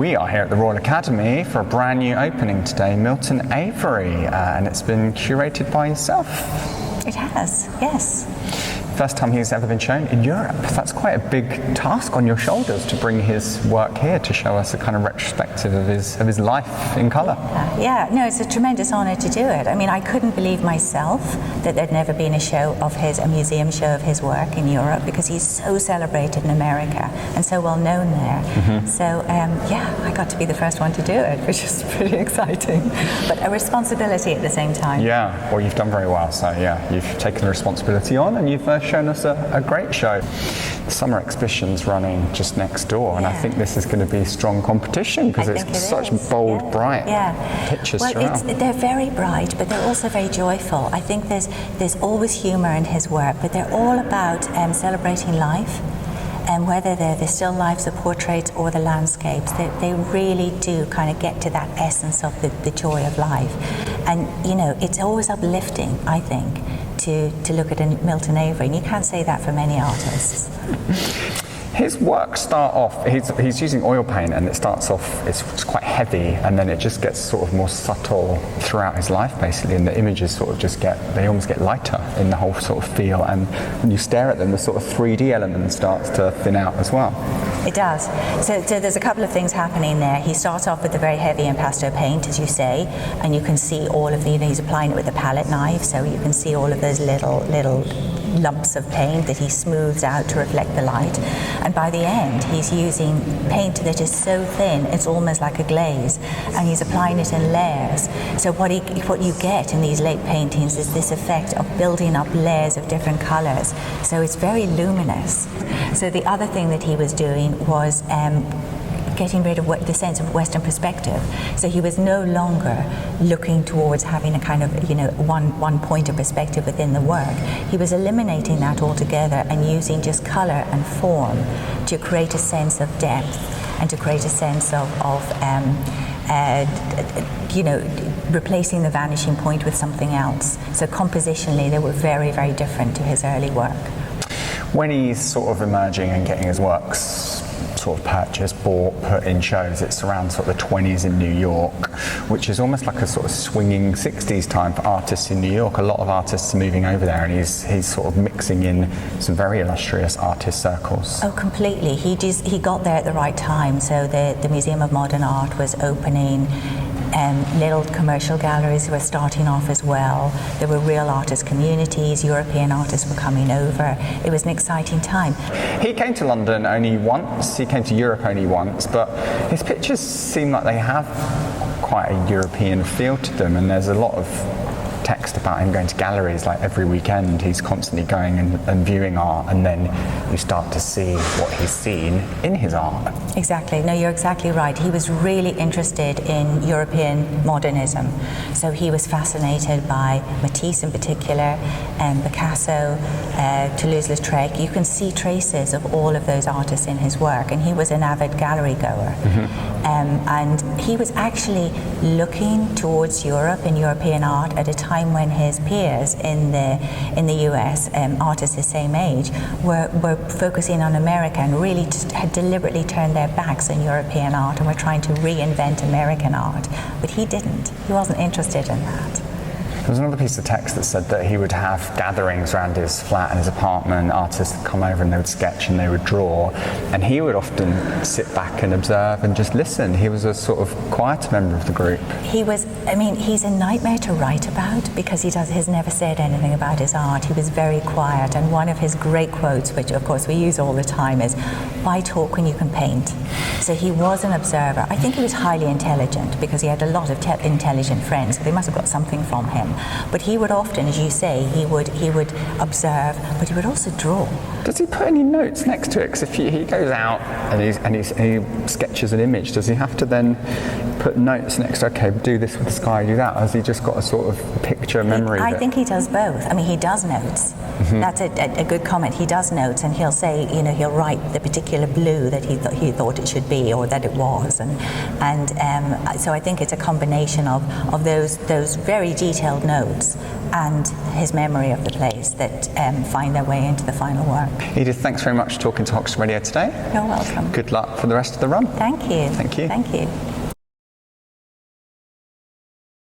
We are here at the Royal Academy for a brand new opening today, Milton Avery, and it's been curated by yourself. It has, yes. First time he's ever been shown in Europe. That's quite a big task on your shoulders to bring his work here to show us a kind of retrospective of his life in colour. Yeah, no, it's a tremendous honour to do it. I mean, I couldn't believe myself that there'd never been a museum show of his work in Europe, because he's so celebrated in America and so well known there. Mm-hmm. So, I got to be the first one to do it, which is pretty exciting, but a responsibility at the same time. Yeah, well, you've done very well. So, yeah, you've taken the responsibility on, and you've shown us a great show. The summer exhibition's running just next door, and I think this is going to be strong competition because it's such bold, bright pictures throughout. They're very bright, but they're also very joyful. I think there's always humour in his work, but they're all about celebrating life. And whether they're the still lifes, the portraits, or the landscapes, they really do kind of get to that essence of the joy of life. And, you know, it's always uplifting, I think, to look at a Milton Avery, and you can't say that for many artists. His work start off, he's using oil paint, and it starts off, it's quite heavy, and then it just gets sort of more subtle throughout his life, basically, and the images sort of they almost get lighter in the whole sort of feel, and when you stare at them, the sort of 3D element starts to thin out as well. It does. So there's a couple of things happening there. He starts off with the very heavy impasto paint, as you say, and you can see all of he's applying it with a palette knife, so you can see all of those little lumps of paint that he smooths out to reflect the light. And by the end, he's using paint that is so thin, it's almost like a glaze, and he's applying it in layers. So what you get in these late paintings is this effect of building up layers of different colors. So it's very luminous. So the other thing that he was doing was getting rid of the sense of Western perspective. So he was no longer looking towards having a kind of, one point of perspective within the work. He was eliminating that altogether and using just color and form to create a sense of depth and to create a sense of replacing the vanishing point with something else. So compositionally, they were very, very different to his early work. When he's sort of emerging and getting his works sort of purchased, bought, put in shows, it's around sort of the 20s in New York, which is almost like a sort of swinging 60s time for artists in New York. A lot of artists are moving over there, and he's sort of mixing in some very illustrious artist circles. Oh, completely. He got there at the right time. So the Museum of Modern Art was opening. Little commercial galleries were starting off as well. There were real artist communities, European artists were coming over. It was an exciting time. He came to London only once, he came to Europe only once, but his pictures seem like they have quite a European feel to them, and there's a lot of text about him going to galleries like every weekend. He's constantly going and viewing art, and then you start to see what he's seen in his art. Exactly. No, you're exactly right. He was really interested in European modernism. So he was fascinated by Matisse in particular, and Picasso, Toulouse-Lautrec. You can see traces of all of those artists in his work, and he was an avid gallery goer. Mm-hmm. And he was actually looking towards Europe and European art at a time when his peers in the US, artists the same age, were focusing on America and really had deliberately turned their backs on European art and were trying to reinvent American art. But he didn't. He wasn't interested in that. There was another piece of text that said that he would have gatherings around his flat and his apartment. Artists would come over and they would sketch and they would draw, and he would often sit back and observe and just listen. He was a sort of quiet member of the group. He's a nightmare to write about because he's never said anything about his art. He was very quiet, and one of his great quotes, which of course we use all the time, is, "Why talk when you can paint?" So he was an observer. I think he was highly intelligent because he had a lot of intelligent friends, so they must have got something from him. But he would often, as you say, he would observe, but he would also draw. Does he put any notes next to it? Because if he goes out and he sketches an image, does he have to then put notes next to, okay, do this with the sky, do that? Or has he just got a sort of picture memory? I think he does both. I mean, he does notes. Mm-hmm. That's a good comment. He does notes, and he'll say, he'll write the particular particular blue that he thought it should be, or that it was, and so I think it's a combination of those very detailed notes and his memory of the place that find their way into the final work. Edith, thanks very much for talking to Hoxton Radio today. You're welcome. Good luck for the rest of the run. Thank you. Thank you. Thank you.